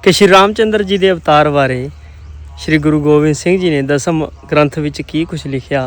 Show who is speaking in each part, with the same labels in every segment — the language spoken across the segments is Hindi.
Speaker 1: ਕਿ ਸ਼੍ਰੀ ਰਾਮਚੰਦਰ ਜੀ ਦੇ ਅਵਤਾਰ ਬਾਰੇ ਸ਼੍ਰੀ ਗੁਰੂ ਗੋਬਿੰਦ ਸਿੰਘ जी ने दसम ग्रंथ ਵਿੱਚ ਕੀ ਕੁਝ ਲਿਖਿਆ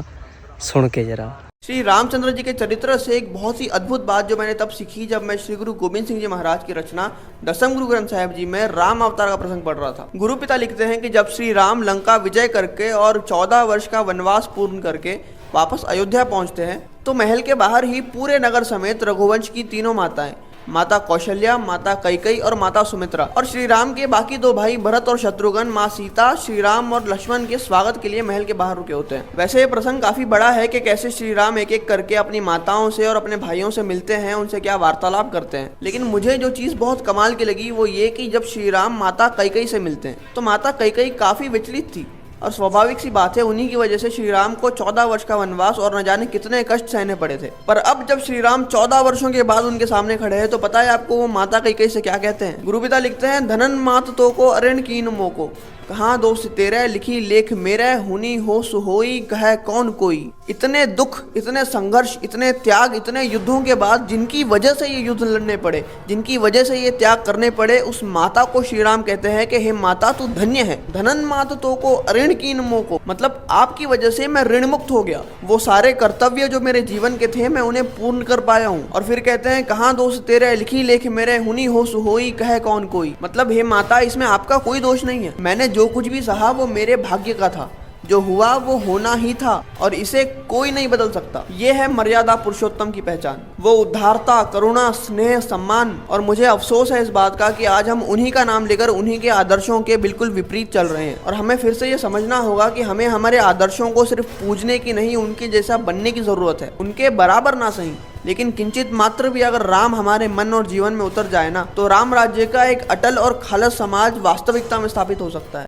Speaker 1: सुन के जरा।
Speaker 2: श्री रामचंद्र जी के चरित्र से एक बहुत ही अद्भुत बात जो मैंने तब सीखी जब मैं श्री गुरु गोविंद सिंह जी महाराज की रचना दसम गुरु ग्रंथ साहिब जी में राम अवतार का प्रसंग पढ़ रहा था। गुरु पिता लिखते हैं कि जब श्री राम लंका विजय करके और 14 वर्ष का वनवास पूर्ण करके वापस अयोध्या पहुंचते हैं तो महल के बाहर ही पूरे नगर समेत रघुवंश की तीनों माताएं, माता कौशल्या, माता कैकेयी और माता सुमित्रा और श्री राम के बाकी दो भाई भरत और शत्रुघ्न, माँ सीता, श्री राम और लक्ष्मण के स्वागत के लिए महल के बाहर रुके होते हैं। वैसे ये प्रसंग काफी बड़ा है कि कैसे श्री राम एक एक करके अपनी माताओं से और अपने भाइयों से मिलते हैं, उनसे क्या वार्तालाप करते हैं। लेकिन मुझे जो चीज बहुत कमाल की लगी वो ये कि जब श्री राम माता कैकेयी से मिलते हैं तो माता कैकेयी काफी विचलित थी और स्वाभाविक सी बात है उन्हीं की वजह से श्री राम को 14 वर्ष का वनवास और न जाने कितने कष्ट सहने पड़े थे। पर अब जब श्री राम 14 वर्षों के बाद उनके सामने खड़े हैं तो पता है आपको वो माता कैकेयी से क्या कहते हैं। गुरु पिता लिखते हैं, धनन मात तो को अरण कीन मोको, कहाँ दोस्त तेरे लिखी लेख मेरे, हुनी हो सुहोई कह कौन कोई। इतने दुख, इतने संघर्ष, इतने त्याग, इतने युद्धों के बाद जिनकी वजह से ये युद्ध लड़ने पड़े, जिनकी वजह से ये त्याग करने पड़े, उस माता को श्री राम कहते हैं कि हे माता तू धन्य है। धनन मात तो को अऋण कीन मोको, मतलब आपकी वजह से मैं ऋण मुक्त हो गया। वो सारे कर्तव्य जो मेरे जीवन के थे मैं उन्हें पूर्ण कर पाया हूँ। और फिर कहते हैं, कहाँ दोष तेरे लिखी लेख मेरे, हुनी हो सुहोई कह कौन कोई, मतलब हे माता इसमें आपका कोई दोष नहीं है। मैंने जो कुछ भी सहा वो मेरे भाग्य का था, जो हुआ वो होना ही था और इसे कोई नहीं बदल सकता। ये है मर्यादा पुरुषोत्तम की पहचान, वो उदारता, करुणा, स्नेह, सम्मान। और मुझे अफसोस है इस बात का कि आज हम उन्हीं का नाम लेकर उन्हीं के आदर्शों के बिल्कुल विपरीत चल रहे हैं। और हमें फिर से ये समझना होगा कि हमें हमारे आदर्शों को सिर्फ पूजने की नहीं, उनके जैसा बनने की जरूरत है। उनके बराबर ना सही, लेकिन किंचित मात्र भी अगर राम हमारे मन और जीवन में उतर जाए ना, तो राम राज्य का एक अटल और खालस समाज वास्तविकता में स्थापित हो सकता है।